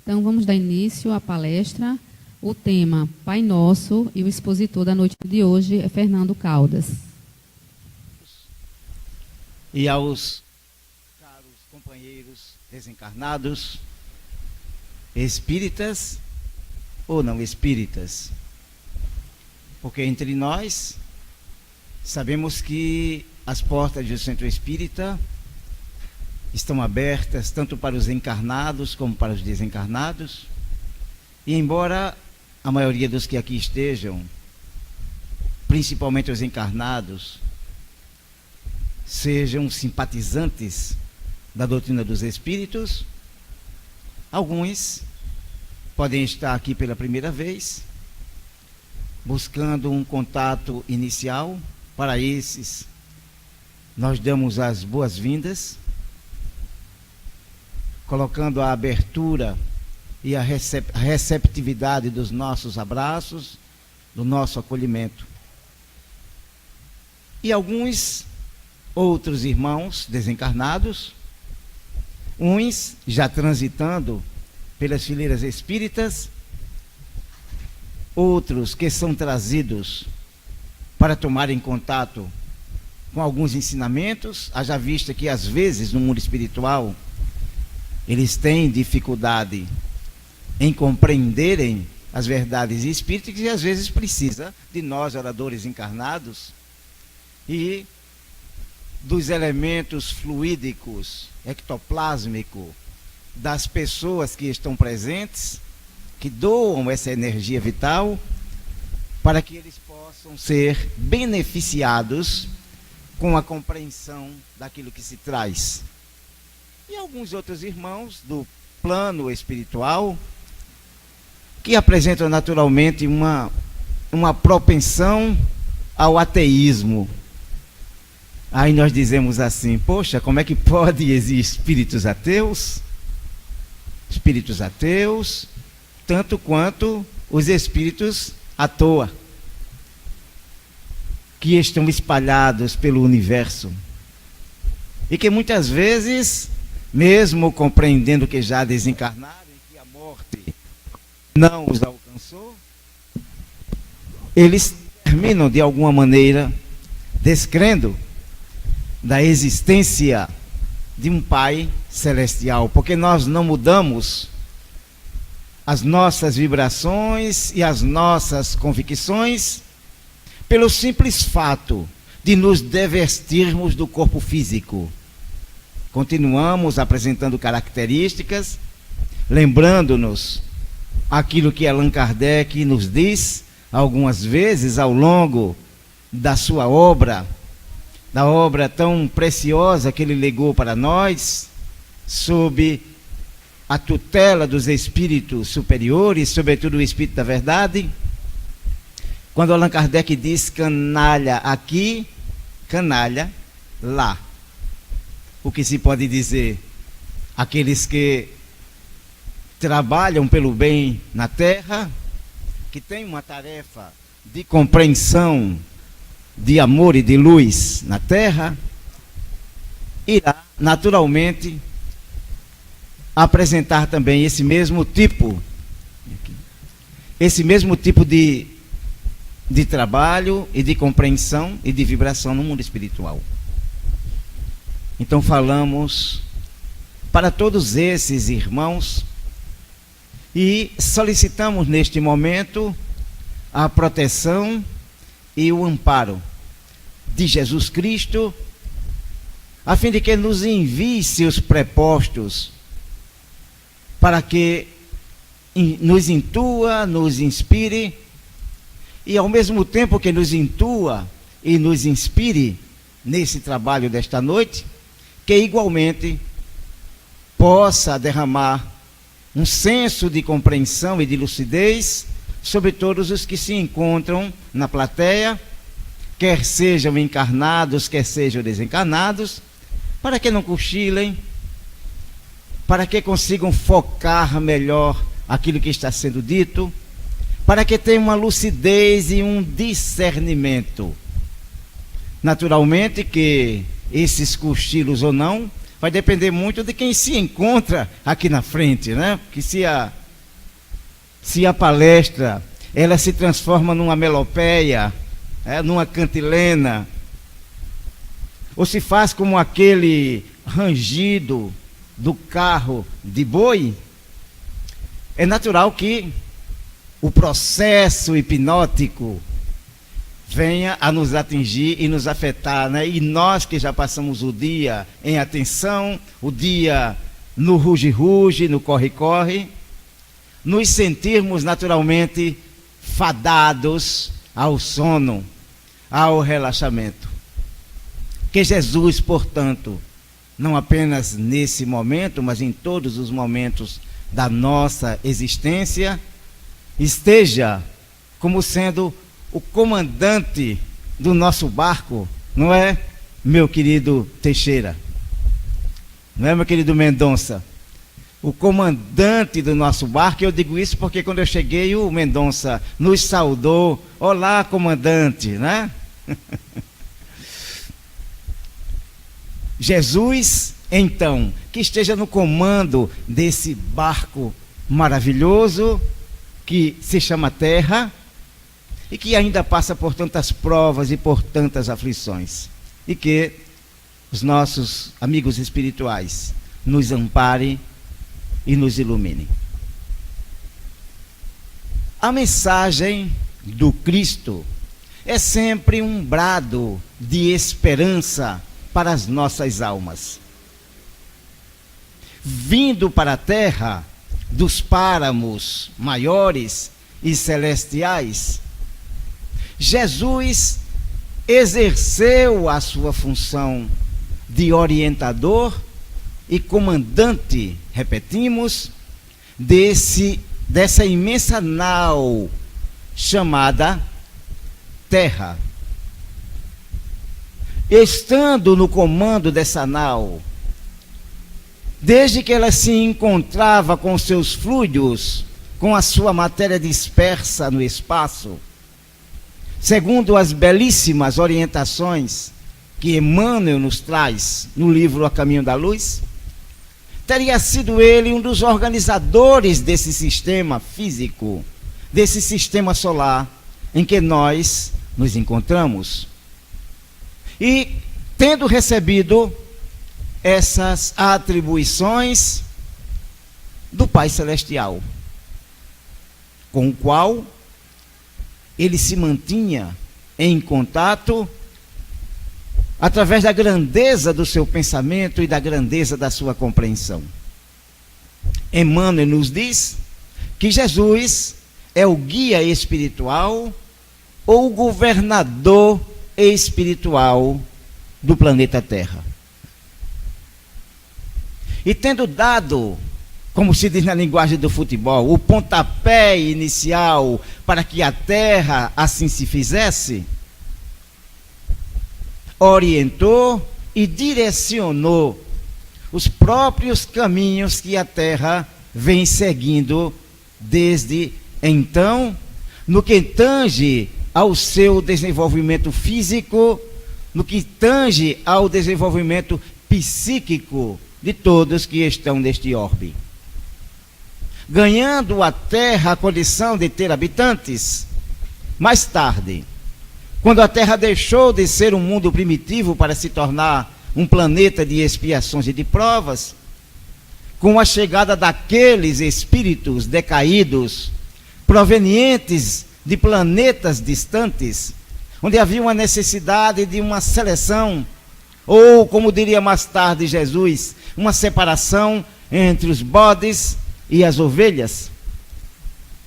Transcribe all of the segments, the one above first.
Então, vamos dar início à palestra. O tema Pai Nosso e o expositor da noite de hoje é Fernando Caldas. E aos caros companheiros desencarnados, espíritas ou não espíritas, porque entre nós sabemos que as portas do Centro Espírita estão abertas tanto para os encarnados como para os desencarnados, e embora a maioria dos que aqui estejam, principalmente os encarnados, sejam simpatizantes da doutrina dos espíritos, alguns podem estar aqui pela primeira vez, buscando um contato inicial. Para esses, nós damos as boas-vindas, colocando a abertura e a receptividade dos nossos abraços, do nosso acolhimento. E alguns outros irmãos desencarnados, uns já transitando pelas fileiras espíritas, outros que são trazidos para tomarem contato com alguns ensinamentos, haja vista que às vezes no mundo espiritual eles têm dificuldade em compreenderem as verdades espíritas e às vezes precisa de nós, oradores encarnados, e dos elementos fluídicos, ectoplásmicos das pessoas que estão presentes, que doam essa energia vital, para que eles possam ser beneficiados com a compreensão daquilo que se traz. E alguns outros irmãos do plano espiritual, que apresentam naturalmente uma propensão ao ateísmo. Aí nós dizemos assim: poxa, como é que pode existir espíritos ateus? Espíritos ateus, tanto quanto os espíritos à toa, que estão espalhados pelo universo. E que muitas vezes, mesmo compreendendo que já desencarnaram e que a morte não os alcançou, eles terminam de alguma maneira descrendo da existência de um Pai celestial, porque nós não mudamos as nossas vibrações e as nossas convicções pelo simples fato de nos devestirmos do corpo físico. Continuamos apresentando características, lembrando-nos aquilo que Allan Kardec nos diz algumas vezes ao longo da sua obra, da obra tão preciosa que ele legou para nós, sob a tutela dos espíritos superiores, sobretudo o Espírito da Verdade, quando Allan Kardec diz: canalha aqui, canalha lá. O que se pode dizer? Aqueles que trabalham pelo bem na terra, que têm uma tarefa de compreensão, de amor e de luz na terra, irá naturalmente apresentar também esse mesmo tipo de trabalho e de compreensão e de vibração no mundo espiritual. Então falamos para todos esses irmãos e solicitamos neste momento a proteção e o amparo de Jesus Cristo, a fim de que nos envie seus prepostos, para que nos intua, nos inspire, e ao mesmo tempo que nos intua e nos inspire nesse trabalho desta noite, que igualmente possa derramar um senso de compreensão e de lucidez sobre todos os que se encontram na plateia, quer sejam encarnados, quer sejam desencarnados, para que não cochilem, para que consigam focar melhor aquilo que está sendo dito, para que tenham uma lucidez e um discernimento. Naturalmente que esses cochilos ou não vai depender muito de quem se encontra aqui na frente, né? Porque se a palestra ela se transforma numa melopeia, numa cantilena, ou se faz como aquele rangido do carro de boi, é natural que o processo hipnótico venha a nos atingir e nos afetar, né? E nós que já passamos o dia em atenção, o dia no ruge-ruge, no corre-corre, nos sentirmos naturalmente fadados ao sono, ao relaxamento. Que Jesus, portanto, não apenas nesse momento, mas em todos os momentos da nossa existência, esteja como sendo o comandante do nosso barco, não é, meu querido Teixeira? Não é, meu querido Mendonça? O comandante do nosso barco. Eu digo isso porque quando eu cheguei, o Mendonça nos saudou. Olá, comandante, né? Jesus, então, que esteja no comando desse barco maravilhoso que se chama Terra e que ainda passa por tantas provas e por tantas aflições, e que os nossos amigos espirituais nos amparem e nos iluminem. A mensagem do Cristo é sempre um brado de esperança para as nossas almas. Vindo para a terra dos páramos maiores e celestiais, Jesus exerceu a sua função de orientador e comandante, repetimos, dessa imensa nau chamada Terra. Estando no comando dessa nau, desde que ela se encontrava com seus fluidos, com a sua matéria dispersa no espaço, segundo as belíssimas orientações que Emmanuel nos traz no livro A Caminho da Luz, teria sido ele um dos organizadores desse sistema físico, desse sistema solar em que nós nos encontramos. E tendo recebido essas atribuições do Pai Celestial, com o qual ele se mantinha em contato através da grandeza do seu pensamento e da grandeza da sua compreensão. Emmanuel nos diz que Jesus é o guia espiritual ou o governador espiritual do planeta Terra. E tendo dado, como se diz na linguagem do futebol, o pontapé inicial para que a Terra assim se fizesse, orientou e direcionou os próprios caminhos que a Terra vem seguindo desde então, no que tange ao seu desenvolvimento físico, no que tange ao desenvolvimento psíquico de todos que estão neste orbe. Ganhando a Terra a condição de ter habitantes, mais tarde, quando a Terra deixou de ser um mundo primitivo para se tornar um planeta de expiações e de provas, com a chegada daqueles espíritos decaídos, provenientes de planetas distantes, onde havia uma necessidade de uma seleção, ou, como diria mais tarde Jesus, uma separação entre os bodes e as ovelhas.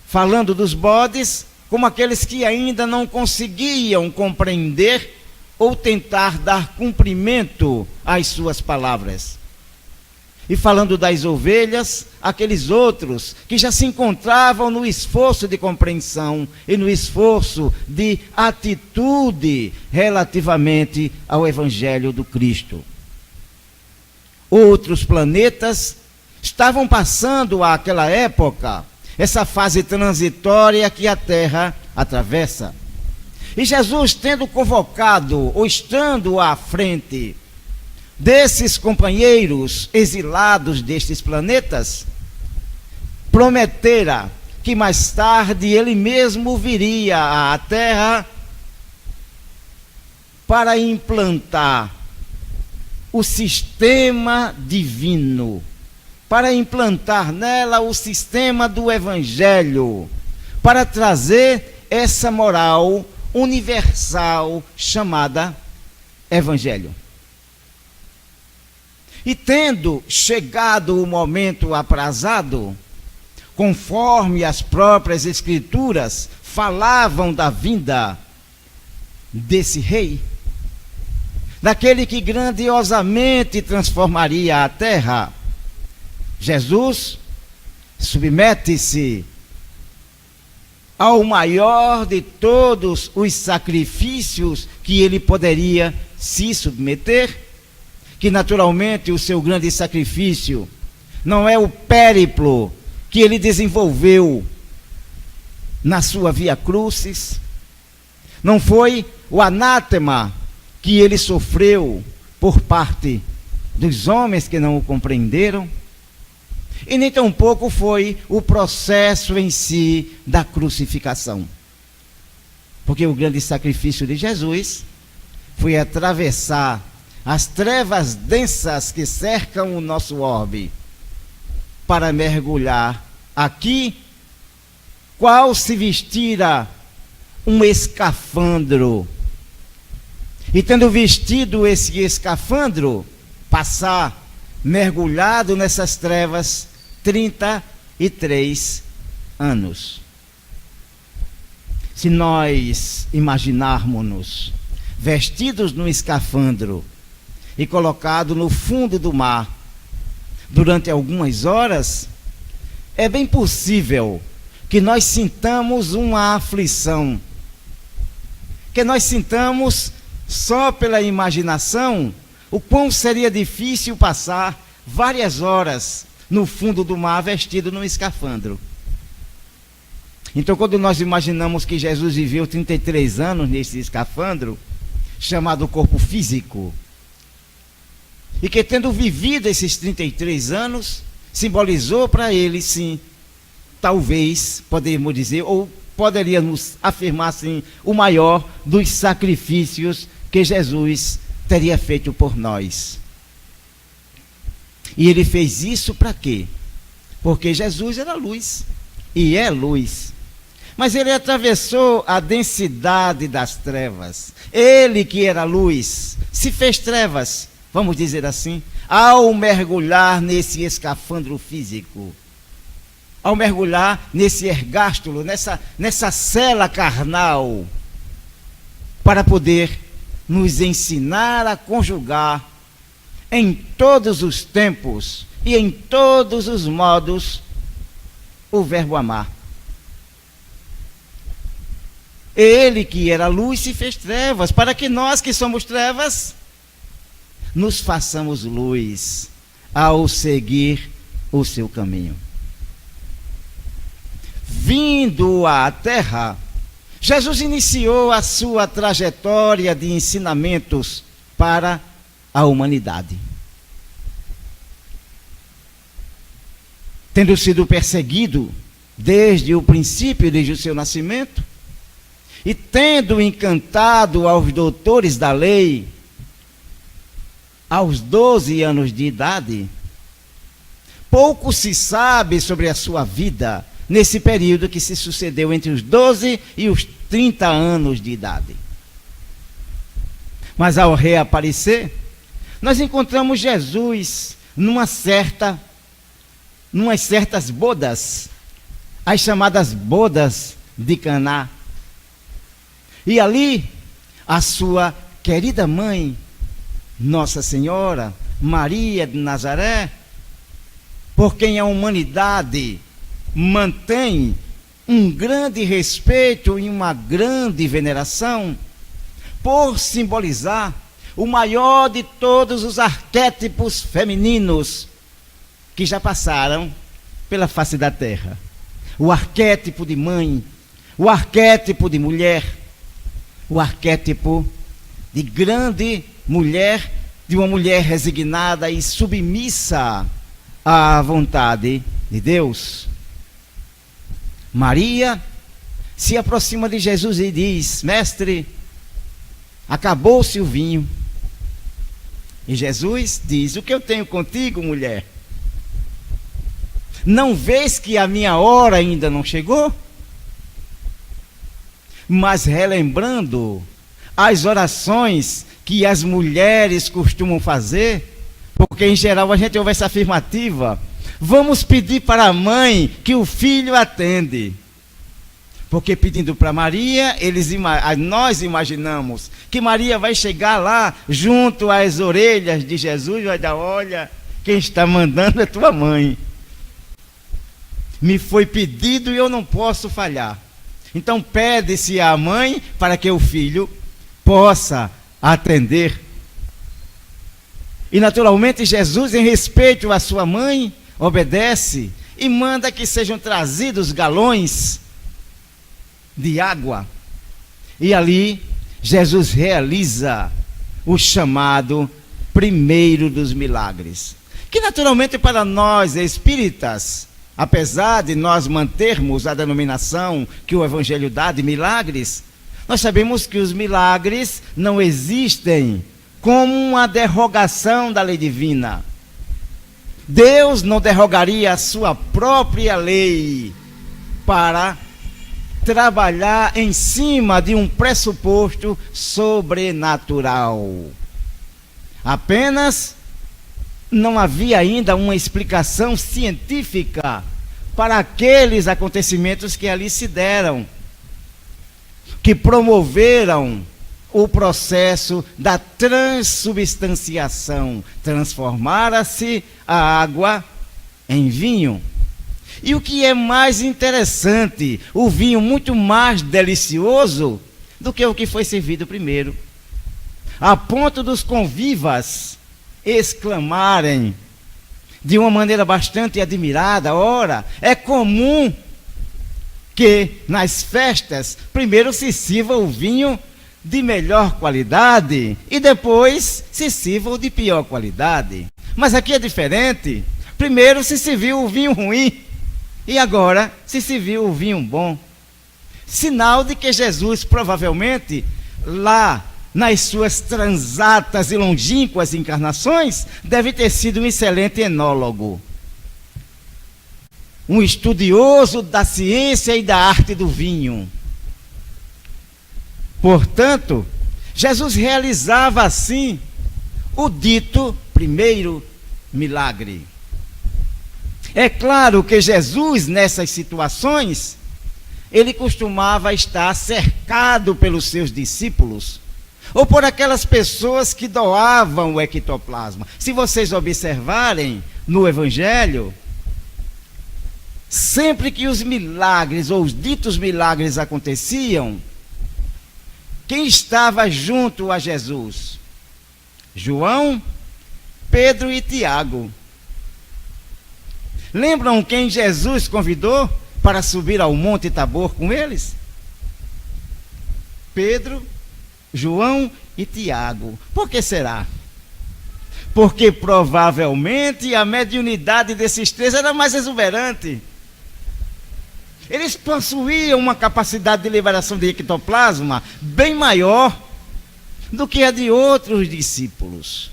Falando dos bodes como aqueles que ainda não conseguiam compreender ou tentar dar cumprimento às suas palavras. E falando das ovelhas, aqueles outros que já se encontravam no esforço de compreensão e no esforço de atitude relativamente ao Evangelho do Cristo. Outros planetas estavam passando àquela época essa fase transitória que a Terra atravessa. E Jesus, tendo convocado, ou estando à frente desses companheiros exilados destes planetas, prometera que mais tarde ele mesmo viria à Terra para implantar o sistema divino, para implantar nela o sistema do Evangelho, para trazer essa moral universal chamada Evangelho. E tendo chegado o momento aprazado, conforme as próprias Escrituras falavam da vinda desse rei, daquele que grandiosamente transformaria a terra, Jesus submete-se ao maior de todos os sacrifícios que ele poderia se submeter, que naturalmente o seu grande sacrifício não é o périplo que ele desenvolveu na sua via crucis, não foi o anátema que ele sofreu por parte dos homens que não o compreenderam, e nem tampouco foi o processo em si da crucificação. Porque o grande sacrifício de Jesus foi atravessar as trevas densas que cercam o nosso orbe, para mergulhar aqui, qual se vestira um escafandro, e tendo vestido esse escafandro, passar mergulhado nessas trevas 33 anos. Se nós imaginarmos-nos vestidos num escafandro e colocado no fundo do mar durante algumas horas, é bem possível que nós sintamos uma aflição, que nós sintamos só pela imaginação o quão seria difícil passar várias horas no fundo do mar vestido num escafandro. Então, quando nós imaginamos que Jesus viveu 33 anos nesse escafandro, chamado corpo físico, e que tendo vivido esses 33 anos, simbolizou para ele, sim, talvez, podemos dizer, ou poderíamos afirmar assim, o maior dos sacrifícios que Jesus teria feito por nós. E ele fez isso para quê? Porque Jesus era luz, e é luz. Mas ele atravessou a densidade das trevas. Ele que era luz, se fez trevas, vamos dizer assim, ao mergulhar nesse escafandro físico, ao mergulhar nesse ergástulo, nessa cela carnal, para poder nos ensinar a conjugar em todos os tempos e em todos os modos o verbo amar. Ele que era luz se fez trevas, para que nós que somos trevas nos façamos luz ao seguir o seu caminho. Vindo à terra, Jesus iniciou a sua trajetória de ensinamentos para a humanidade. Tendo sido perseguido desde o princípio, desde o seu nascimento, e tendo encantado aos doutores da lei, aos 12 anos de idade, pouco se sabe sobre a sua vida nesse período que se sucedeu entre os 12 e os 30 anos de idade. Mas ao reaparecer, nós encontramos Jesus numas certas bodas, as chamadas bodas de Caná. E ali, a sua querida mãe, Nossa Senhora, Maria de Nazaré, por quem a humanidade mantém um grande respeito e uma grande veneração, por simbolizar o maior de todos os arquétipos femininos que já passaram pela face da terra. O arquétipo de mãe, o arquétipo de mulher, o arquétipo de grande mulher de uma mulher resignada e submissa à vontade de Deus. Maria se aproxima de Jesus e diz: Mestre, acabou-se o vinho. E Jesus diz: o que eu tenho contigo, mulher? Não vês que a minha hora ainda não chegou? Mas relembrando as orações que as mulheres costumam fazer, porque em geral a gente ouve essa afirmativa: vamos pedir para a mãe que o filho atende. Porque pedindo para Maria, nós imaginamos que Maria vai chegar lá junto às orelhas de Jesus e vai dar: olha, quem está mandando é tua mãe. Me foi pedido e eu não posso falhar. Então pede-se à mãe para que o filho possa atender. E naturalmente Jesus, em respeito à sua mãe, obedece e manda que sejam trazidos galões de água. E ali Jesus realiza o chamado primeiro dos milagres, que naturalmente para nós espíritas, apesar de nós mantermos a denominação que o Evangelho dá de milagres, nós sabemos que os milagres não existem como uma derrogação da lei divina. Deus não derrogaria a sua própria lei para trabalhar em cima de um pressuposto sobrenatural. Apenas não havia ainda uma explicação científica para aqueles acontecimentos que ali se deram, que promoveram o processo da transubstanciação, transformara-se a água em vinho. E o que é mais interessante, o vinho muito mais delicioso do que o que foi servido primeiro, a ponto dos convivas exclamarem de uma maneira bastante admirada: ora, é comum que nas festas primeiro se sirva o vinho de melhor qualidade e depois se sirva o de pior qualidade. Mas aqui é diferente. Primeiro se serviu o vinho ruim e agora se serviu o vinho bom. Sinal de que Jesus provavelmente lá nas suas transatas e longínquas encarnações deve ter sido um excelente enólogo, um estudioso da ciência e da arte do vinho. Portanto, Jesus realizava assim o dito primeiro milagre. É claro que Jesus, nessas situações, ele costumava estar cercado pelos seus discípulos, ou por aquelas pessoas que doavam o ectoplasma. Se vocês observarem no Evangelho, sempre que os milagres ou os ditos milagres aconteciam, quem estava junto a Jesus? João, Pedro e Tiago. Lembram quem Jesus convidou para subir ao Monte Tabor com eles? Pedro, João e Tiago. Por que será? Porque provavelmente a mediunidade desses três era mais exuberante. Eles possuíam uma capacidade de liberação de ectoplasma bem maior do que a de outros discípulos.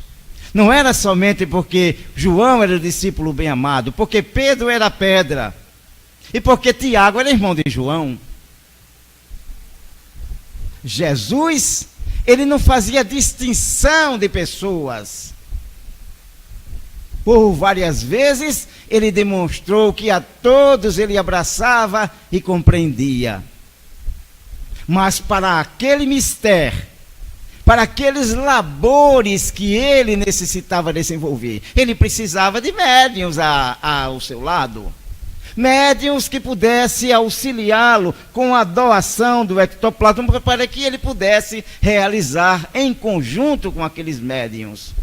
Não era somente porque João era o discípulo bem amado, porque Pedro era pedra e porque Tiago era irmão de João. Jesus, ele não fazia distinção de pessoas. Por várias vezes, ele demonstrou que a todos ele abraçava e compreendia. Mas para aquele mistério, para aqueles labores que ele necessitava desenvolver, ele precisava de médiuns ao seu lado. Médiuns que pudessem auxiliá-lo com a doação do ectoplasma para que ele pudesse realizar em conjunto com aqueles médiuns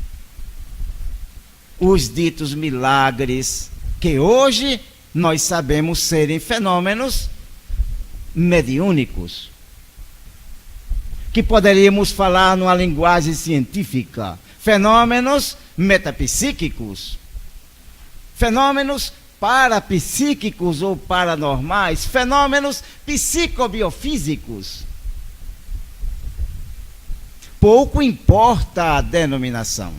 os ditos milagres que hoje nós sabemos serem fenômenos mediúnicos, que poderíamos falar numa linguagem científica, fenômenos metapsíquicos, fenômenos parapsíquicos ou paranormais, fenômenos psicobiofísicos. Pouco importa a denominação.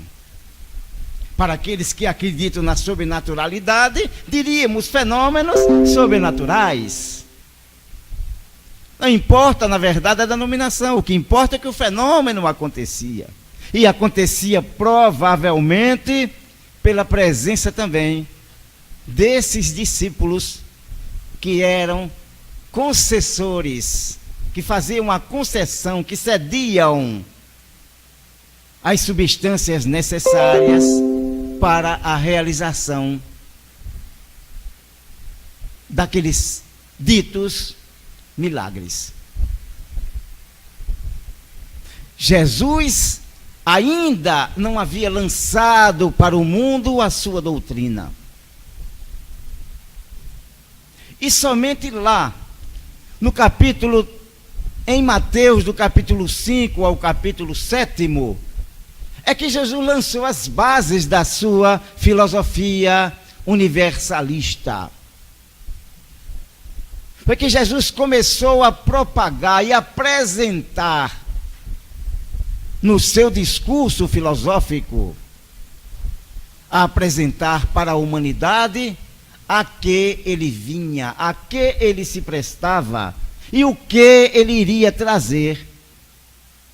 Para aqueles que acreditam na sobrenaturalidade, diríamos fenômenos sobrenaturais. Não importa, na verdade, a denominação. O que importa é que o fenômeno acontecia. E acontecia provavelmente pela presença também desses discípulos que eram concessores, que faziam a concessão, que cediam as substâncias necessárias para a realização daqueles ditos milagres. Jesus ainda não havia lançado para o mundo a sua doutrina. E somente lá, no capítulo, em Mateus, do capítulo 5 ao capítulo 7, é que Jesus lançou as bases da sua filosofia universalista. Foi que Jesus começou a propagar e apresentar no seu discurso filosófico, a apresentar para a humanidade a que ele vinha, a que ele se prestava e o que ele iria trazer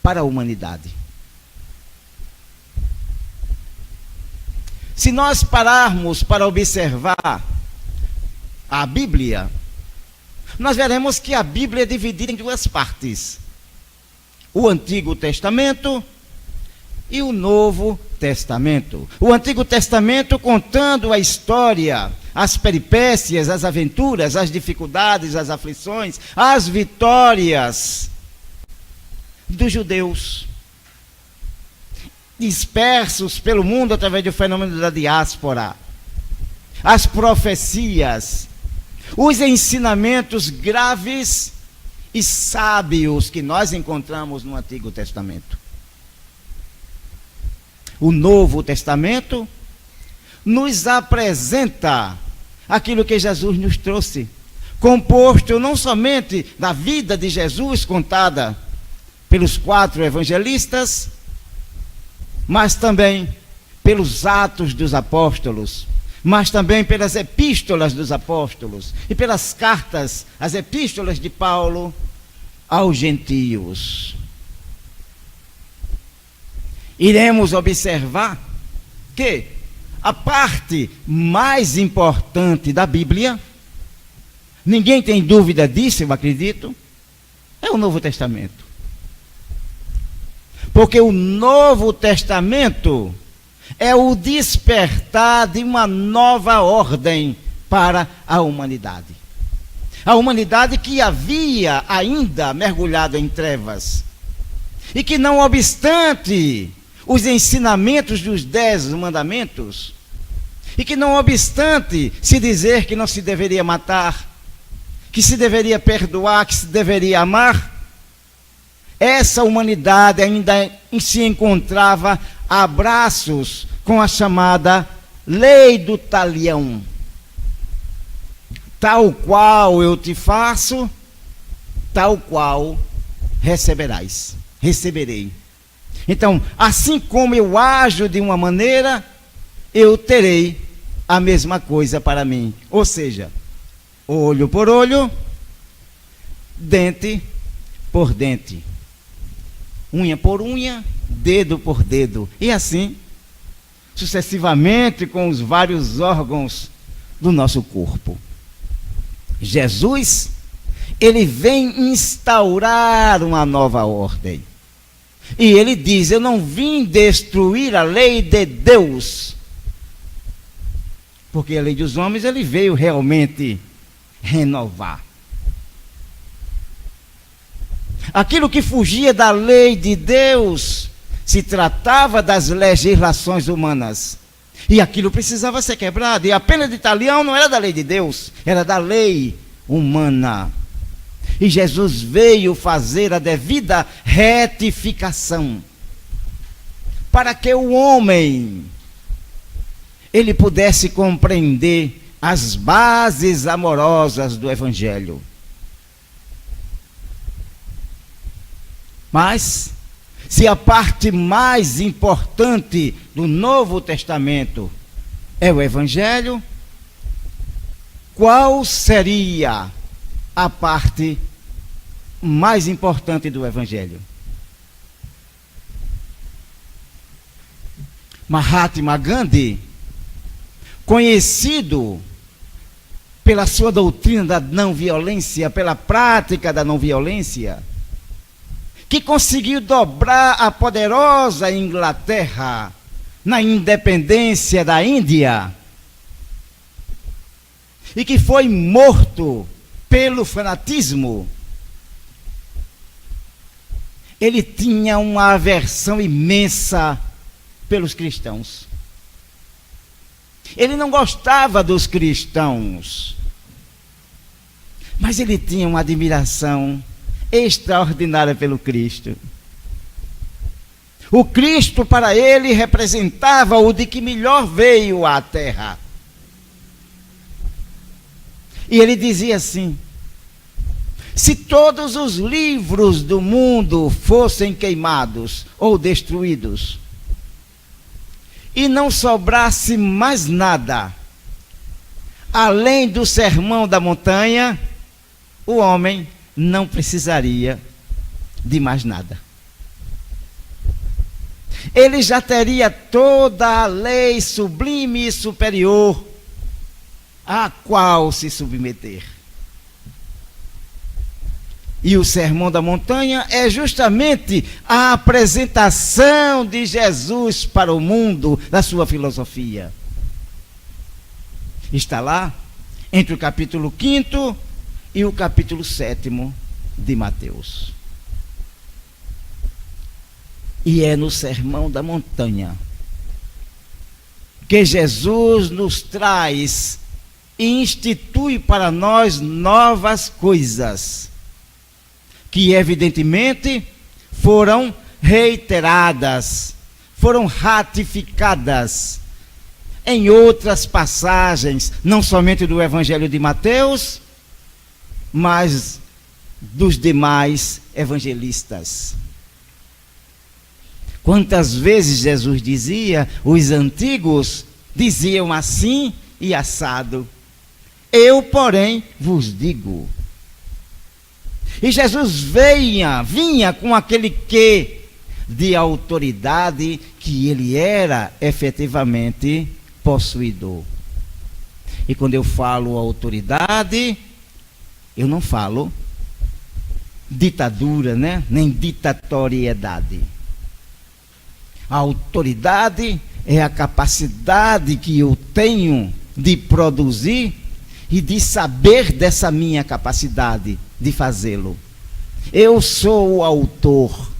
para a humanidade. Se nós pararmos para observar a Bíblia, nós veremos que a Bíblia é dividida em duas partes: o Antigo Testamento e o Novo Testamento. O Antigo Testamento contando a história, as peripécias, as aventuras, as dificuldades, as aflições, as vitórias dos judeus dispersos pelo mundo através do fenômeno da diáspora, as profecias, os ensinamentos graves e sábios que nós encontramos no Antigo Testamento. O Novo Testamento nos apresenta aquilo que Jesus nos trouxe, composto não somente da vida de Jesus contada pelos 4 evangelistas, mas também pelos Atos dos Apóstolos, mas também pelas epístolas dos apóstolos e pelas cartas, as epístolas de Paulo aos gentios. Iremos observar que a parte mais importante da Bíblia, ninguém tem dúvida disso, eu acredito, é o Novo Testamento. Porque o Novo Testamento é o despertar de uma nova ordem para a humanidade. A humanidade que havia ainda mergulhado em trevas. E que, não obstante os ensinamentos dos 10 mandamentos, e que, não obstante se dizer que não se deveria matar, que se deveria perdoar, que se deveria amar, essa humanidade ainda se encontrava a braços com a chamada lei do talião. Tal qual eu te faço, tal qual receberei. Então, assim como eu ajo de uma maneira, eu terei a mesma coisa para mim. Ou seja, olho por olho, dente por dente, unha por unha, dedo por dedo, e assim sucessivamente com os vários órgãos do nosso corpo. Jesus, ele vem instaurar uma nova ordem. E ele diz: eu não vim destruir a lei de Deus. Porque a lei dos homens ele veio realmente renovar. Aquilo que fugia da lei de Deus se tratava das legislações humanas. E aquilo precisava ser quebrado. E a pena de talião não era da lei de Deus, era da lei humana. E Jesus veio fazer a devida retificação. para que o homem ele pudesse compreender as bases amorosas do Evangelho. Mas, se a parte mais importante do Novo Testamento é o Evangelho, qual seria a parte mais importante do Evangelho? Mahatma Gandhi, conhecido pela sua doutrina da não-violência, pela prática da não-violência, que conseguiu dobrar a poderosa Inglaterra na independência da Índia, e que foi morto pelo fanatismo, ele tinha uma aversão imensa pelos cristãos. Ele não gostava dos cristãos, mas ele tinha uma admiração extraordinária pelo Cristo. O Cristo para ele representava o de que melhor veio à terra. E ele dizia assim: se todos os livros do mundo fossem queimados ou destruídos, e não sobrasse mais nada, além do Sermão da Montanha, o homem não precisaria de mais nada. Ele já teria toda a lei sublime e superior a qual se submeter. E o Sermão da Montanha é justamente a apresentação de Jesus para o mundo, da sua filosofia. Está lá entre o capítulo 5º e o capítulo 7º de Mateus. E é no Sermão da Montanha que Jesus nos traz e institui para nós novas coisas, que evidentemente foram reiteradas, foram ratificadas em outras passagens, não somente do Evangelho de Mateus, mas dos demais evangelistas. Quantas vezes Jesus dizia, os antigos diziam assim e assado, eu, porém, vos digo. E Jesus vinha com aquele quê de autoridade que ele era efetivamente possuidor. E quando eu falo autoridade, eu não falo ditadura, né? Nem ditatoriedade. A autoridade é a capacidade que eu tenho de produzir e de saber dessa minha capacidade de fazê-lo. Eu sou o autor,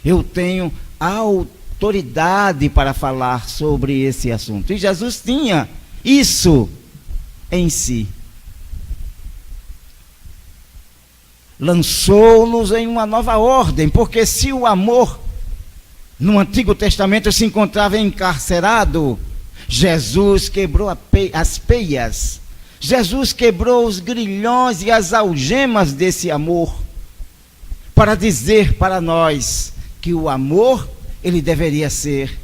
eu tenho autoridade para falar sobre esse assunto. E Jesus tinha isso em si. Lançou-nos em uma nova ordem, porque se o amor no Antigo Testamento se encontrava encarcerado, Jesus quebrou as peias, Jesus quebrou os grilhões e as algemas desse amor, para dizer para nós que o amor, ele deveria ser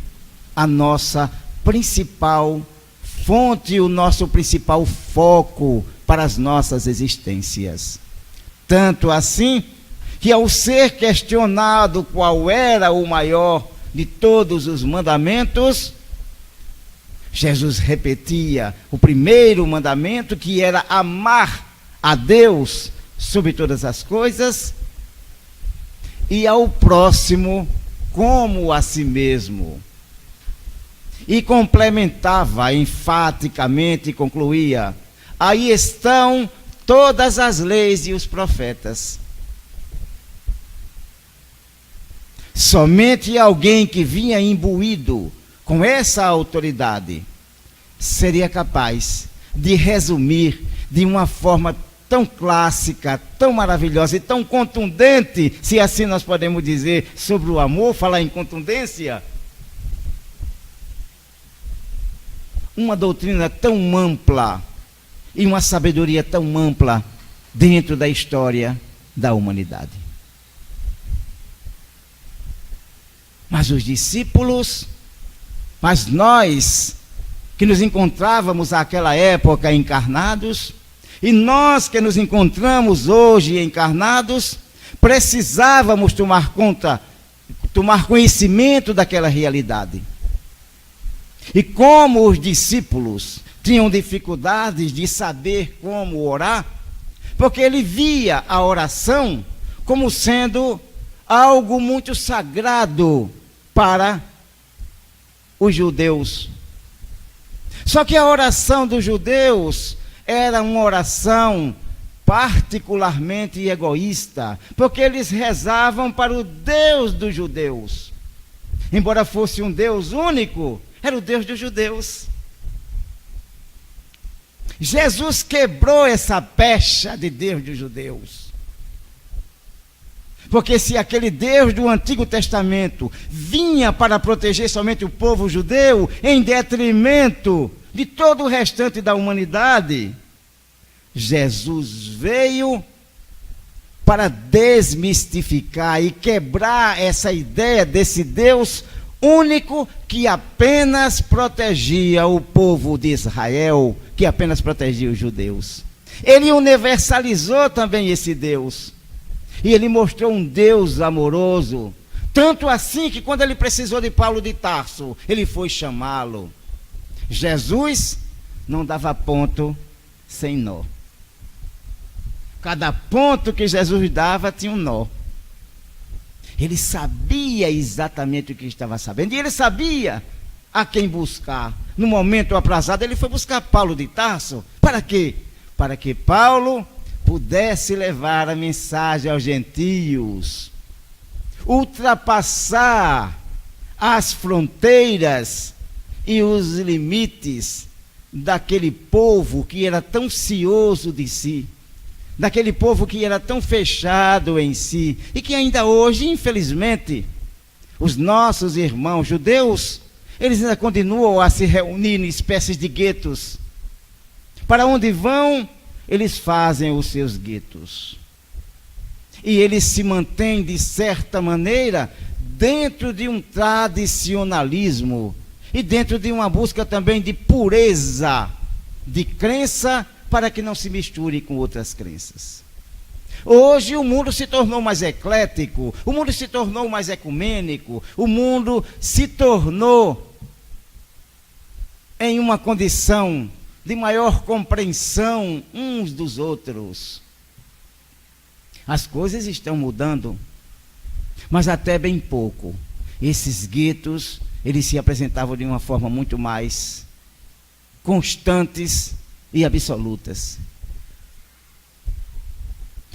a nossa principal fonte, o nosso principal foco para as nossas existências. Tanto assim, que ao ser questionado qual era o maior de todos os mandamentos, Jesus repetia o primeiro mandamento, que era amar a Deus sobre todas as coisas e ao próximo como a si mesmo. E complementava enfaticamente e concluía: aí estão todas as leis e os profetas. Somente alguém que vinha imbuído com essa autoridade seria capaz de resumir de uma forma tão clássica, tão maravilhosa e tão contundente, se assim nós podemos dizer, sobre o amor, falar em contundência, uma doutrina tão ampla e uma sabedoria tão ampla dentro da história da humanidade. Mas os discípulos, mas nós que nos encontrávamos naquela época encarnados, e nós que nos encontramos hoje encarnados, precisávamos tomar conhecimento daquela realidade. E como os discípulos tinham dificuldades de saber como orar, porque ele via a oração como sendo algo muito sagrado para os judeus. Só que a oração dos judeus era uma oração particularmente egoísta, porque eles rezavam para o Deus dos judeus. Embora fosse um Deus único, era o Deus dos judeus. Jesus quebrou essa pecha de Deus dos judeus. Porque se aquele Deus do Antigo Testamento vinha para proteger somente o povo judeu, em detrimento de todo o restante da humanidade, Jesus veio para desmistificar e quebrar essa ideia desse Deus único que apenas protegia o povo de Israel, que apenas protegia os judeus. Ele universalizou também esse Deus. E ele mostrou um Deus amoroso. Tanto assim que quando ele precisou de Paulo de Tarso, ele foi chamá-lo. Jesus não dava ponto sem nó. Cada ponto que Jesus dava tinha um nó. Ele sabia exatamente o que estava sabendo. E ele sabia a quem buscar. No momento aprazado, ele foi buscar Paulo de Tarso. Para quê? Para que Paulo pudesse levar a mensagem aos gentios, ultrapassar as fronteiras e os limites daquele povo que era tão cioso de si, daquele povo que era tão fechado em si, e que ainda hoje, infelizmente, os nossos irmãos judeus, eles ainda continuam a se reunir em espécies de guetos. Para onde vão, eles fazem os seus guetos. E eles se mantêm, de certa maneira, dentro de um tradicionalismo e dentro de uma busca também de pureza de crença, para que não se misture com outras crenças. Hoje o mundo se tornou mais eclético, o mundo se tornou mais ecumênico, o mundo se tornou em uma condição de maior compreensão uns dos outros. As coisas estão mudando, mas até bem pouco. Esses guetos, eles se apresentavam de uma forma muito mais constantes e absolutas.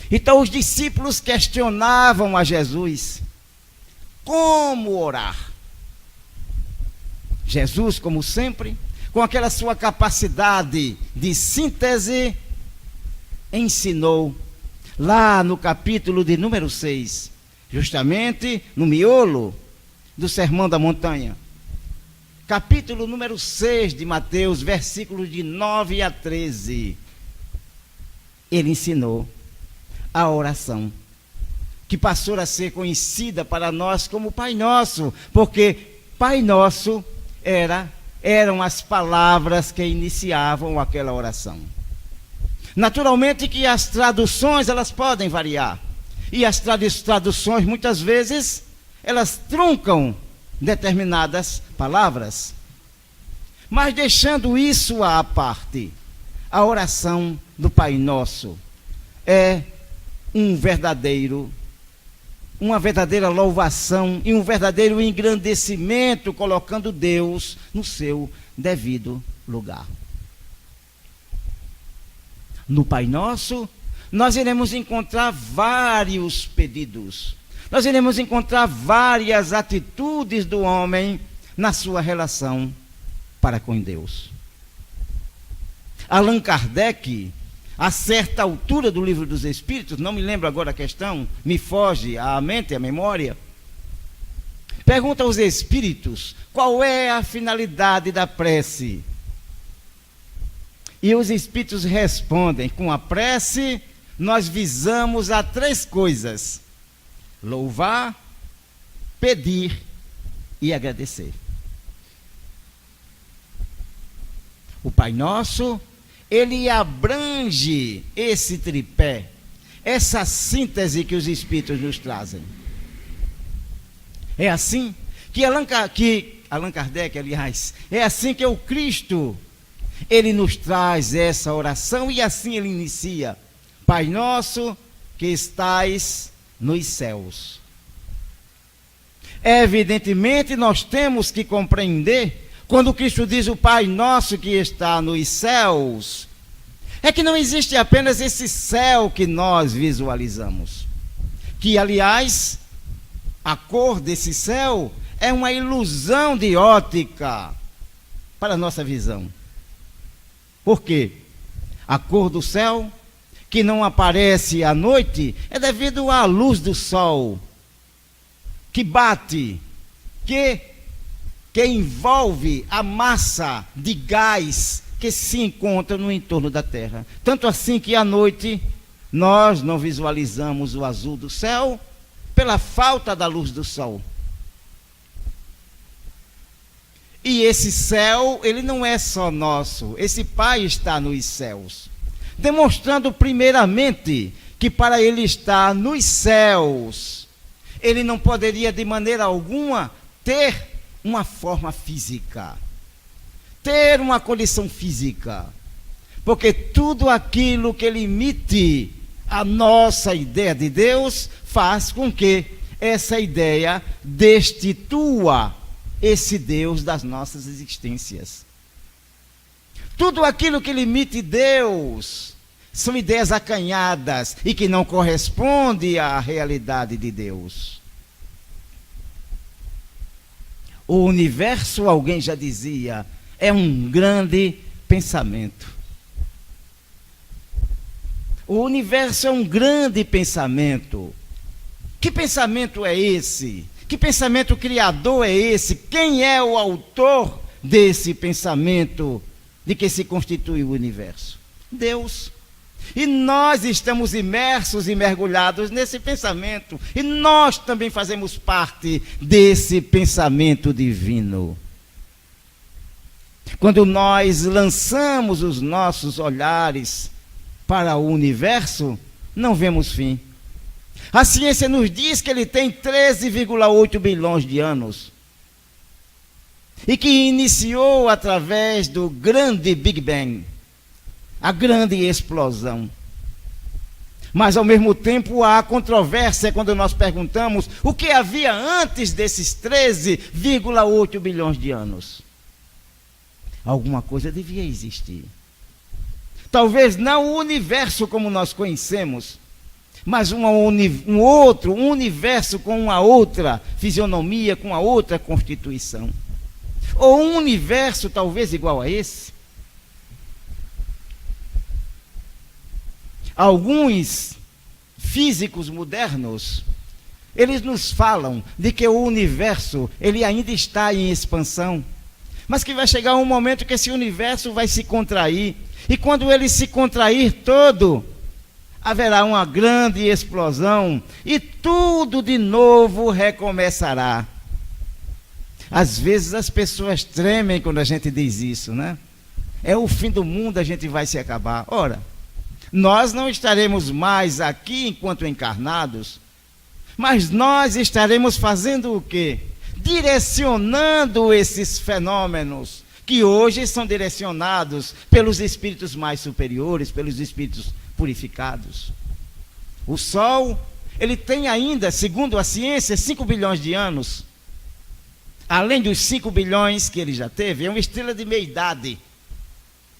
Então os discípulos questionavam a Jesus como orar. Jesus, como sempre, com aquela sua capacidade de síntese, ensinou lá no capítulo de número 6, justamente no miolo do Sermão da Montanha. Capítulo número 6 de Mateus, versículos de 9 a 13. Ele ensinou a oração, que passou a ser conhecida para nós como Pai Nosso, porque Pai Nosso eram as palavras que iniciavam aquela oração. Naturalmente que as traduções, elas podem variar. E as traduções, muitas vezes, elas truncam determinadas palavras. Mas deixando isso à parte, a oração do Pai Nosso é uma verdadeira louvação e um verdadeiro engrandecimento, colocando Deus no seu devido lugar. No Pai Nosso, nós iremos encontrar vários pedidos. Nós iremos encontrar várias atitudes do homem na sua relação para com Deus. Allan Kardec, a certa altura do Livro dos Espíritos, não me lembro agora a questão, me foge à mente, à memória, pergunta aos espíritos qual é a finalidade da prece. e os espíritos respondem. Com a prece, nós visamos a 3 coisas: louvar, pedir e agradecer. O Pai Nosso, ele abrange esse tripé, essa síntese que os espíritos nos trazem. É assim que Allan Kardec, aliás, é assim que o Cristo, ele nos traz essa oração e assim ele inicia: Pai Nosso que estais nos céus. Evidentemente, nós temos que compreender, quando Cristo diz o Pai Nosso que está nos céus, é que não existe apenas esse céu que nós visualizamos, que, aliás, a cor desse céu é uma ilusão de ótica para a nossa visão. Por quê? A cor do céu, que não aparece à noite, é devido à luz do sol, que bate, que envolve a massa de gás que se encontra no entorno da Terra. Tanto assim que à noite nós não visualizamos o azul do céu pela falta da luz do sol. E esse céu, ele não é só nosso, esse Pai está nos céus, demonstrando primeiramente que para ele estar nos céus, ele não poderia de maneira alguma ter uma forma física, ter uma condição física, porque tudo aquilo que limite a nossa ideia de Deus faz com que essa ideia destitua esse Deus das nossas existências. Tudo aquilo que limite Deus são ideias acanhadas e que não correspondem à realidade de Deus. O universo, alguém já dizia, é um grande pensamento. O universo é um grande pensamento. Que pensamento é esse? Que pensamento criador é esse? Quem é o autor desse pensamento de que se constitui o universo? Deus. E nós estamos imersos e mergulhados nesse pensamento. E nós também fazemos parte desse pensamento divino. Quando nós lançamos os nossos olhares para o universo, não vemos fim. A ciência nos diz que ele tem 13,8 bilhões de anos. E que iniciou através do grande Big Bang, a grande explosão. Mas, ao mesmo tempo, há controvérsia quando nós perguntamos o que havia antes desses 13,8 bilhões de anos. Alguma coisa devia existir. Talvez não o universo como nós conhecemos, mas um outro universo com uma outra fisionomia, com uma outra constituição. Ou um universo talvez igual a esse. Alguns físicos modernos, eles nos falam de que o universo, ele ainda está em expansão, mas que vai chegar um momento que esse universo vai se contrair, e quando ele se contrair todo, haverá uma grande explosão, e tudo de novo recomeçará. Às vezes as pessoas tremem quando a gente diz isso, né? É o fim do mundo, a gente vai se acabar. Ora, nós não estaremos mais aqui enquanto encarnados, mas nós estaremos fazendo o quê? Direcionando esses fenômenos que hoje são direcionados pelos espíritos mais superiores, pelos espíritos purificados. O Sol, ele tem ainda, segundo a ciência, 5 bilhões de anos. Além dos 5 bilhões que ele já teve, é uma estrela de meia-idade.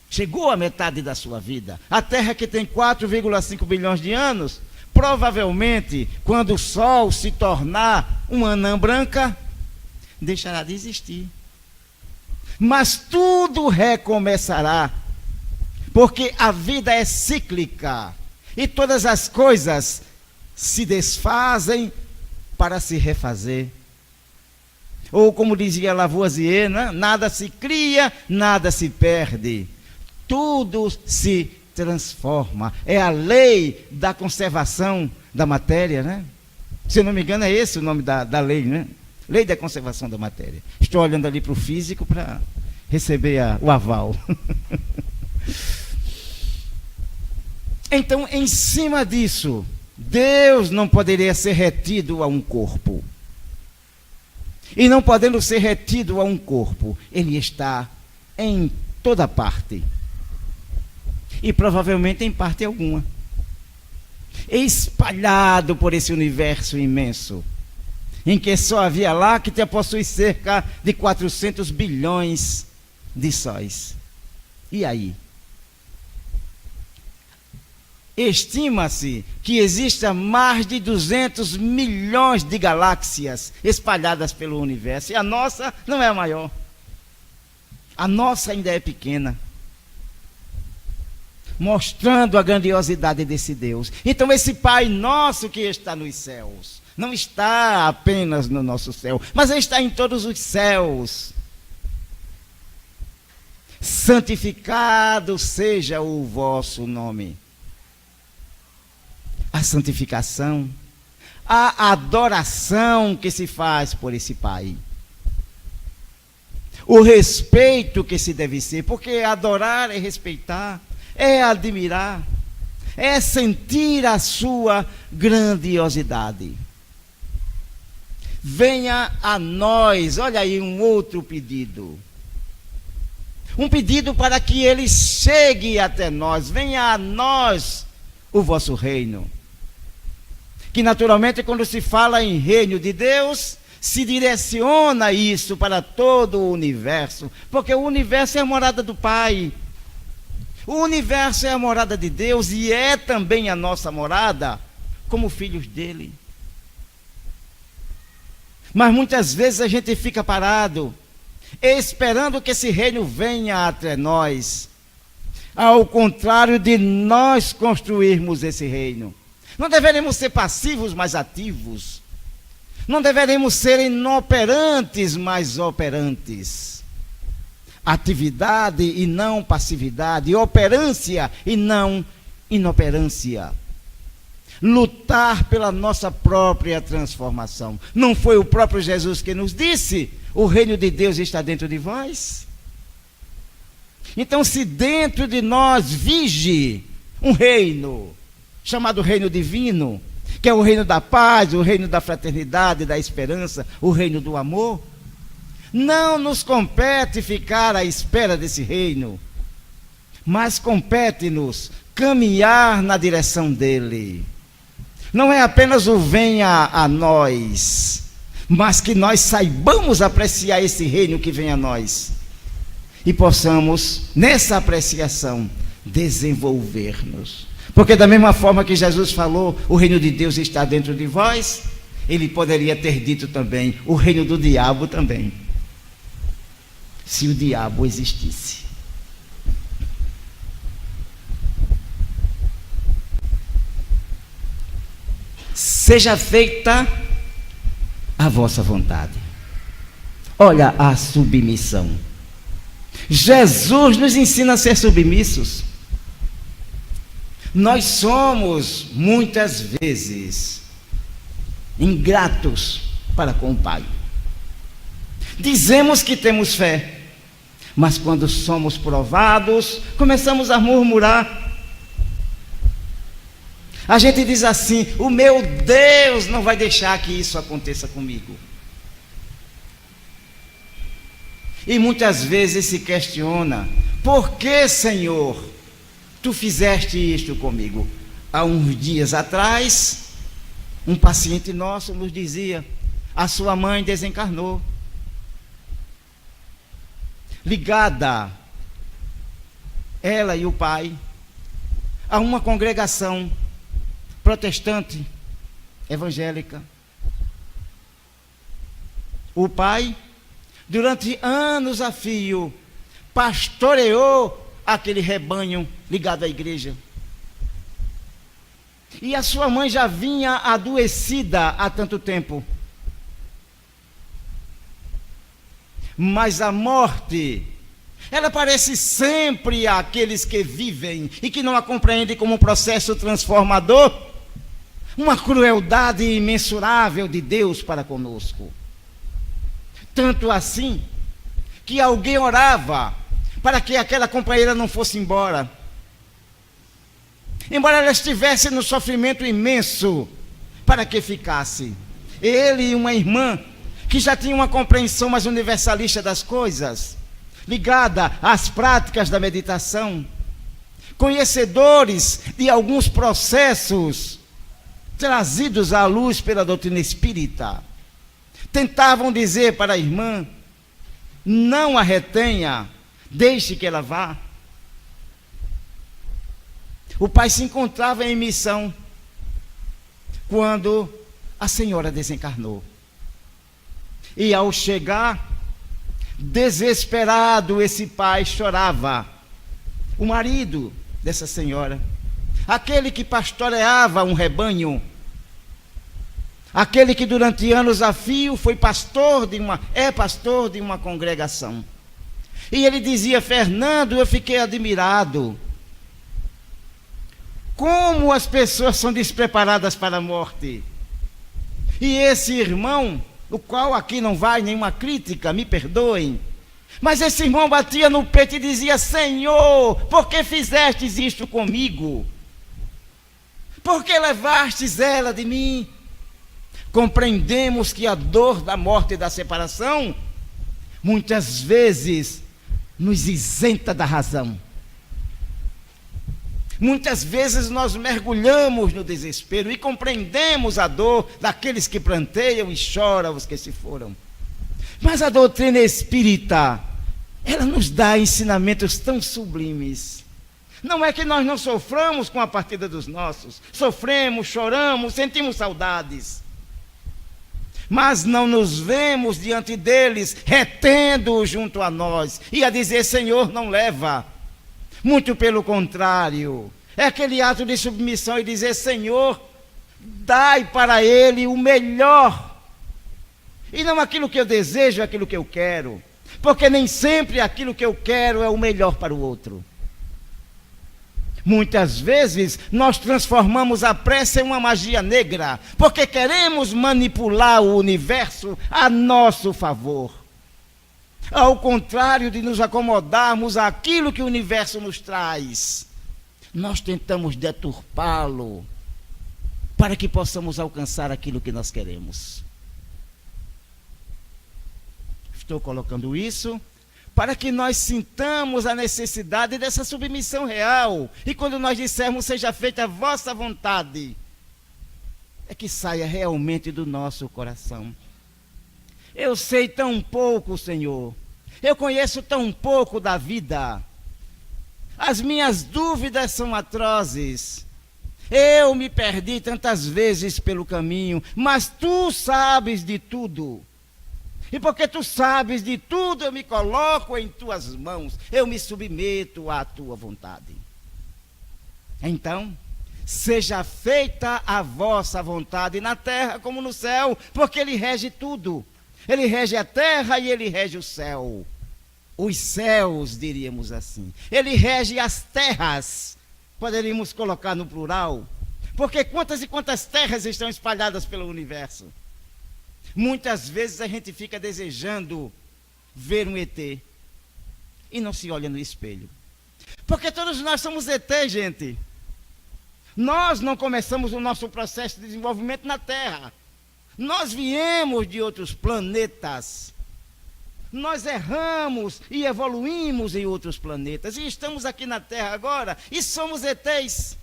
Chegou à metade da sua vida. A Terra, que tem 4,5 bilhões de anos, provavelmente, quando o Sol se tornar uma anã branca, deixará de existir. Mas tudo recomeçará, porque a vida é cíclica e todas as coisas se desfazem para se refazer. Ou como dizia Lavoisier, né? Nada se cria, nada se perde. tudo se transforma. É a lei da conservação da matéria, né? Se não me engano, é esse o nome da lei, né? Lei da conservação da matéria. Estou olhando ali para o físico para receber o aval. Então, em cima disso, Deus não poderia ser retido a um corpo. E não podendo ser retido a um corpo, ele está em toda parte. E provavelmente em parte alguma. Espalhado por esse universo imenso, em que só a Via Láctea possui cerca de 400 bilhões de sóis. E aí? Estima-se que exista mais de 200 milhões de galáxias espalhadas pelo universo. E a nossa não é a maior. A nossa ainda é pequena. Mostrando a grandiosidade desse Deus. Então esse Pai nosso que está nos céus, não está apenas no nosso céu, mas ele está em todos os céus. Santificado seja o vosso nome. A santificação, a adoração que se faz por esse Pai. O respeito que se deve ser, porque adorar é respeitar, é admirar, é sentir a sua grandiosidade. Venha a nós, olha aí um outro pedido. Um pedido para que ele chegue até nós, venha a nós o vosso reino. Que naturalmente quando se fala em reino de Deus, se direciona isso para todo o universo, porque o universo é a morada do Pai. O universo é a morada de Deus e é também a nossa morada, como filhos dele. Mas muitas vezes a gente fica parado, esperando que esse reino venha até nós, ao contrário de nós construirmos esse reino. Não deveremos ser passivos, mas ativos. Não deveremos ser inoperantes, mas operantes. Atividade e não passividade, operância e não inoperância. Lutar pela nossa própria transformação. Não foi o próprio Jesus que nos disse: o reino de Deus está dentro de vós? Então, se dentro de nós vige um reino, chamado reino divino, que é o reino da paz, o reino da fraternidade, da esperança, o reino do amor, não nos compete ficar à espera desse reino, mas compete-nos caminhar na direção dele. Não é apenas o venha a nós, mas que nós saibamos apreciar esse reino que vem a nós e possamos, nessa apreciação, desenvolver-nos. Porque da mesma forma que Jesus falou, o reino de Deus está dentro de vós, ele poderia ter dito também, o reino do diabo também. Se o diabo existisse. Seja feita a vossa vontade. Olha a submissão. Jesus nos ensina a ser submissos. Nós somos, muitas vezes, ingratos para com o Pai. Dizemos que temos fé, mas quando somos provados, começamos a murmurar. A gente diz assim: o meu Deus não vai deixar que isso aconteça comigo. E muitas vezes se questiona: por que, Senhor, tu fizeste isto comigo? Há uns dias atrás, um paciente nosso nos dizia: a sua mãe desencarnou. Ligada, ela e o pai, a uma congregação protestante, evangélica. O pai, durante anos a fio, pastoreou aquele rebanho ligado à igreja. E a sua mãe já vinha adoecida há tanto tempo. Mas a morte, Ela parece sempre àqueles que vivem e que não a compreendem como um processo transformador, uma crueldade imensurável de Deus para conosco. Tanto assim, que alguém orava para que aquela companheira não fosse embora. Embora ela estivesse no sofrimento imenso, para que ficasse. Ele e uma irmã, que já tinha uma compreensão mais universalista das coisas, ligada às práticas da meditação, conhecedores de alguns processos trazidos à luz pela doutrina espírita, tentavam dizer para a irmã: não a retenha, deixe que ela vá. O pai se encontrava em missão quando a senhora desencarnou. E ao chegar, desesperado, esse pai chorava. O marido dessa senhora, aquele que pastoreava um rebanho, aquele que durante anos a fio é pastor de uma congregação. E ele dizia: Fernando, eu fiquei admirado. Como as pessoas são despreparadas para a morte. E esse irmão, o qual aqui não vai nenhuma crítica, me perdoem, mas esse irmão batia no peito e dizia: Senhor, por que fizestes isto comigo? Por que levastes ela de mim? Compreendemos que a dor da morte e da separação muitas vezes nos isenta da razão. Muitas vezes nós mergulhamos no desespero e compreendemos a dor daqueles que planteiam e choram os que se foram. Mas a doutrina espírita, ela nos dá ensinamentos tão sublimes. Não é que nós não soframos com a partida dos nossos. Sofremos, choramos, sentimos saudades. Mas não nos vemos diante deles, retendo-os junto a nós, e a dizer: Senhor, não leva. Muito pelo contrário, é aquele ato de submissão e dizer: Senhor, dai para ele o melhor, e não aquilo que eu desejo, aquilo que eu quero, porque nem sempre aquilo que eu quero é o melhor para o outro. Muitas vezes nós transformamos a prece em uma magia negra, porque queremos manipular o universo a nosso favor. Ao contrário de nos acomodarmos àquilo que o universo nos traz, nós tentamos deturpá-lo para que possamos alcançar aquilo que nós queremos. Estou colocando isso para que nós sintamos a necessidade dessa submissão real. E quando nós dissermos: seja feita a vossa vontade, é que saia realmente do nosso coração. Eu sei tão pouco, Senhor. Eu conheço tão pouco da vida. As minhas dúvidas são atrozes. Eu me perdi tantas vezes pelo caminho, mas tu sabes de tudo. E porque tu sabes de tudo, eu me coloco em tuas mãos. Eu me submeto à tua vontade. Então, seja feita a vossa vontade na terra como no céu, porque ele rege tudo. Ele rege a terra e ele rege o céu. Os céus, diríamos assim. Ele rege as terras. Poderíamos colocar no plural. Porque quantas e quantas terras estão espalhadas pelo universo? Muitas vezes a gente fica desejando ver um ET e não se olha no espelho. Porque todos nós somos ET, gente. Nós não começamos o nosso processo de desenvolvimento na Terra. Nós viemos de outros planetas. Nós erramos e evoluímos em outros planetas. E estamos aqui na Terra agora e somos ETs.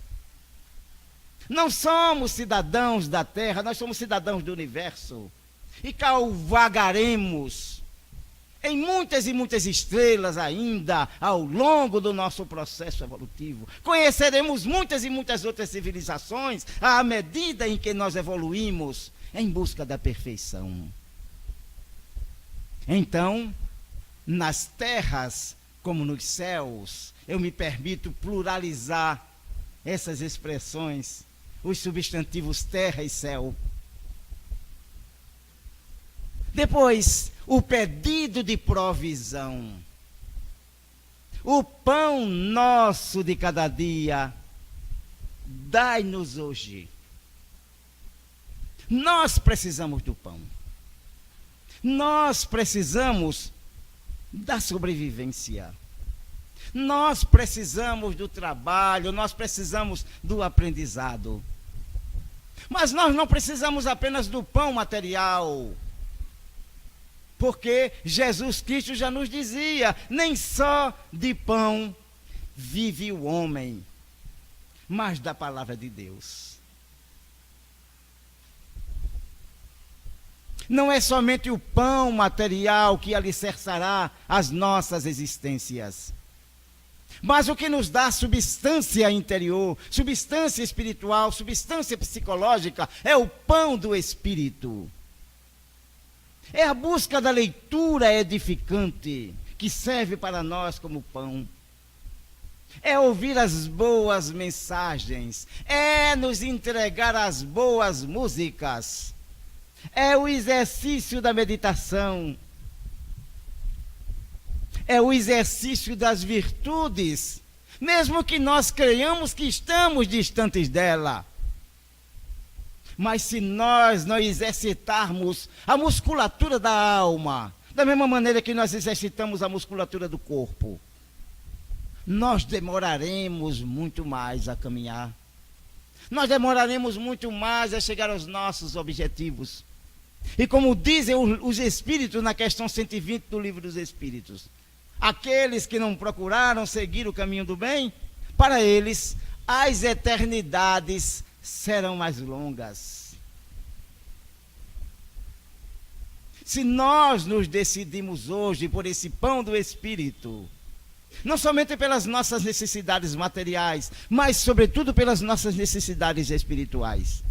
Não somos cidadãos da Terra, nós somos cidadãos do universo. E cavalgaremos em muitas e muitas estrelas ainda ao longo do nosso processo evolutivo. Conheceremos muitas e muitas outras civilizações à medida em que nós evoluímos em busca da perfeição. Então, nas terras como nos céus, eu me permito pluralizar essas expressões, os substantivos terra e céu. Depois, o pedido de provisão. o pão nosso de cada dia, dai-nos hoje. Nós precisamos do pão. Nós precisamos da sobrevivência. Nós precisamos do trabalho, nós precisamos do aprendizado. Mas nós não precisamos apenas do pão material. Porque Jesus Cristo já nos dizia, nem só de pão vive o homem, mas da palavra de Deus. Não é somente o pão material que alicerçará as nossas existências, mas o que nos dá substância interior, substância espiritual, substância psicológica, é o pão do Espírito. É a busca da leitura edificante, que serve para nós como pão. É ouvir as boas mensagens, é nos entregar as boas músicas, é o exercício da meditação, é o exercício das virtudes, mesmo que nós creiamos que estamos distantes dela. Mas se nós não exercitarmos a musculatura da alma, da mesma maneira que nós exercitamos a musculatura do corpo, nós demoraremos muito mais a caminhar. Nós demoraremos muito mais a chegar aos nossos objetivos. E como dizem os Espíritos na questão 120 do Livro dos Espíritos, aqueles que não procuraram seguir o caminho do bem, para eles as eternidades serão mais longas. Se nós nos decidimos hoje por esse pão do Espírito, não somente pelas nossas necessidades materiais, mas sobretudo pelas nossas necessidades espirituais,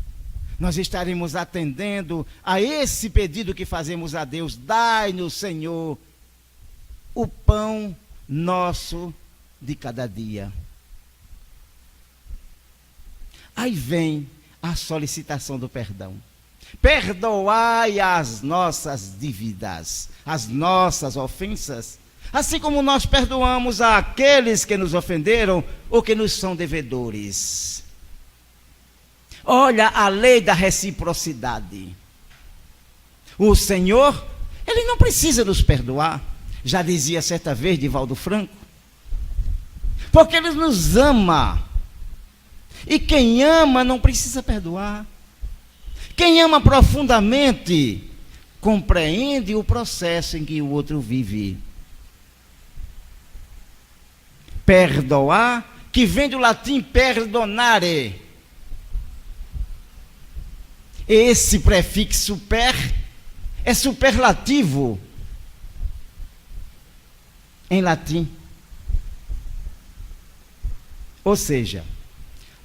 nós estaremos atendendo a esse pedido que fazemos a Deus: dai-nos, Senhor, o pão nosso de cada dia. Aí vem a solicitação do perdão. Perdoai as nossas dívidas, as nossas ofensas, assim como nós perdoamos àqueles que nos ofenderam ou que nos são devedores. Olha a lei da reciprocidade. O Senhor, Ele não precisa nos perdoar, já dizia certa vez Divaldo Franco, porque Ele nos ama. E quem ama não precisa perdoar. Quem ama profundamente compreende o processo em que o outro vive. Perdoar, que vem do latim perdonare. Esse prefixo per é superlativo em latim. Ou seja,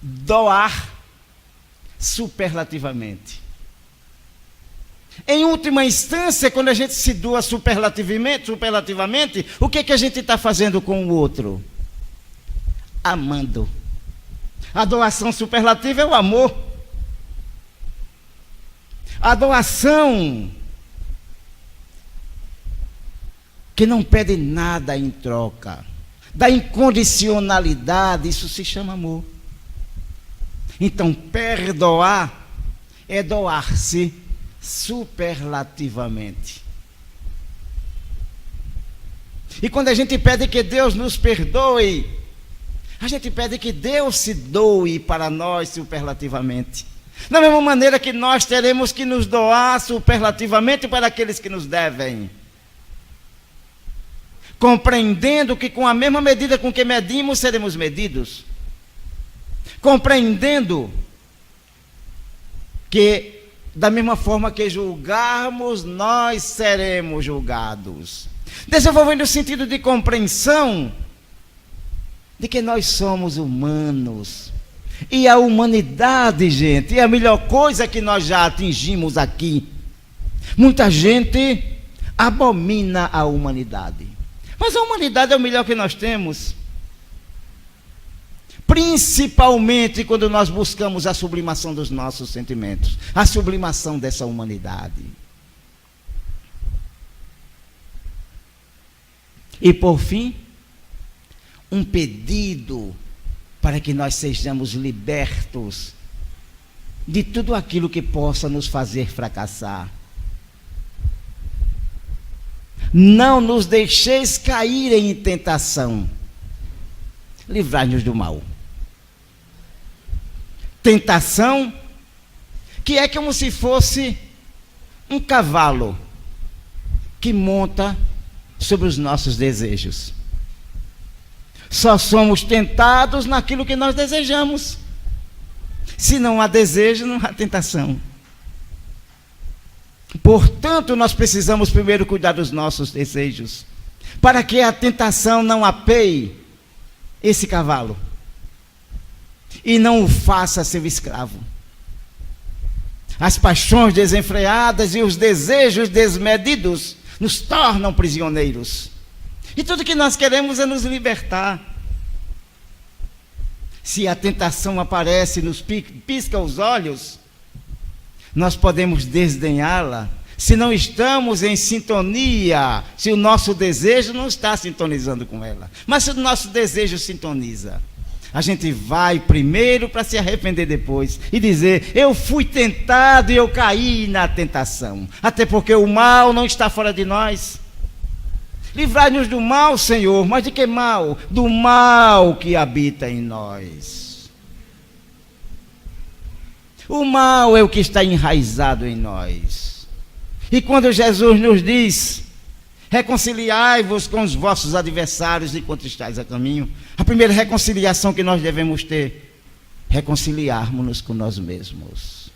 doar superlativamente. Em última instância, quando a gente se doa superlativamente, o que a gente está fazendo com o outro? Amando. A doação superlativa é o amor. A doação que não pede nada em troca, da incondicionalidade, isso se chama amor. Então, perdoar é doar-se superlativamente. E quando a gente pede que Deus nos perdoe, a gente pede que Deus se doe para nós superlativamente. Da mesma maneira que nós teremos que nos doar superlativamente para aqueles que nos devem. Compreendendo que com a mesma medida com que medimos, seremos medidos. Compreendendo que da mesma forma que julgarmos, nós seremos julgados. Desenvolvendo o sentido de compreensão de que nós somos humanos. E a humanidade, gente, é a melhor coisa que nós já atingimos aqui. Muita gente abomina a humanidade. Mas a humanidade é o melhor que nós temos. Principalmente quando nós buscamos a sublimação dos nossos sentimentos, a sublimação dessa humanidade. E por fim, um pedido para que nós sejamos libertos de tudo aquilo que possa nos fazer fracassar. Não nos deixeis cair em tentação. Livrai-nos do mal. Tentação que é como se fosse um cavalo que monta sobre os nossos desejos. Só somos tentados naquilo que nós desejamos. Se não há desejo, não há tentação. Portanto, nós precisamos primeiro cuidar dos nossos desejos, para que a tentação não apeie esse cavalo e não o faça seu escravo. As paixões desenfreadas e os desejos desmedidos nos tornam prisioneiros. E tudo que nós queremos é nos libertar. Se a tentação aparece, nos pisca os olhos, nós podemos desdenhá-la se não estamos em sintonia, se o nosso desejo não está sintonizando com ela. Mas se o nosso desejo sintoniza, a gente vai primeiro para se arrepender depois e dizer: eu fui tentado e eu caí na tentação. Até porque o mal não está fora de nós. Livrai-nos do mal, Senhor. Mas de que mal? Do mal que habita em nós. O mal é o que está enraizado em nós. E quando Jesus nos diz: reconciliai-vos com os vossos adversários enquanto estáis a caminho, a primeira reconciliação que nós devemos ter, reconciliarmos-nos com nós mesmos,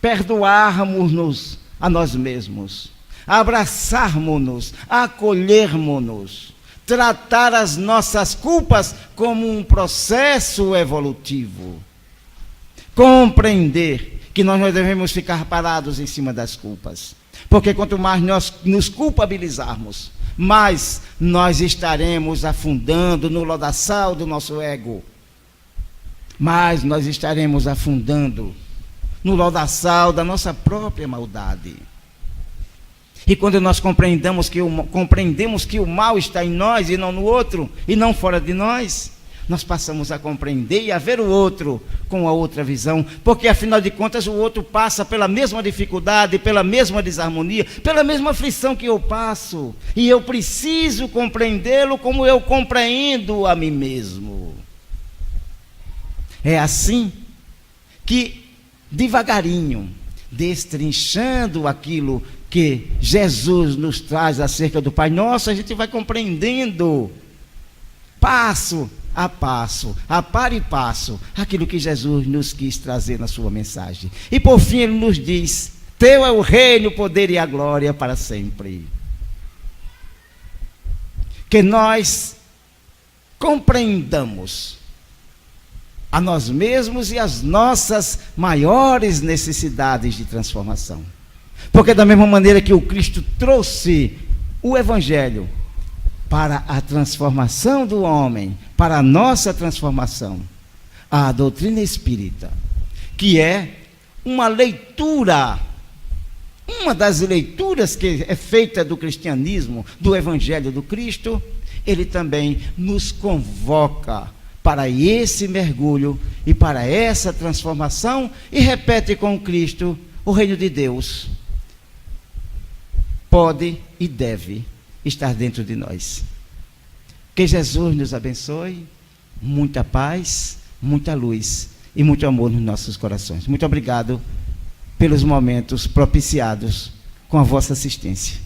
perdoarmos-nos a nós mesmos, abraçarmos-nos, acolhermos-nos, tratar as nossas culpas como um processo evolutivo, compreender que nós não devemos ficar parados em cima das culpas, porque quanto mais nós nos culpabilizarmos, mais nós estaremos afundando no lodaçal do nosso ego, mais nós estaremos afundando no lodaçal da nossa própria maldade. E quando nós compreendemos que o mal está em nós e não no outro, e não fora de nós, nós passamos a compreender e a ver o outro com a outra visão, porque afinal de contas o outro passa pela mesma dificuldade, pela mesma desarmonia, pela mesma aflição que eu passo, e eu preciso compreendê-lo como eu compreendo a mim mesmo. É assim que, devagarinho, destrinchando aquilo que Jesus nos traz acerca do Pai Nosso, a gente vai compreendendo passo a passo, a par e passo, aquilo que Jesus nos quis trazer na sua mensagem. E por fim ele nos diz: teu é o reino, o poder e a glória para sempre. Que nós compreendamos a nós mesmos e as nossas maiores necessidades de transformação. Porque da mesma maneira que o Cristo trouxe o Evangelho para a transformação do homem, para a nossa transformação, a doutrina espírita, que é uma leitura, uma das leituras que é feita do cristianismo, do Evangelho do Cristo, ele também nos convoca para esse mergulho e para essa transformação, e repete com Cristo: o reino de Deus pode e deve estar dentro de nós. Que Jesus nos abençoe, muita paz, muita luz e muito amor nos nossos corações. Muito obrigado pelos momentos propiciados com a vossa assistência.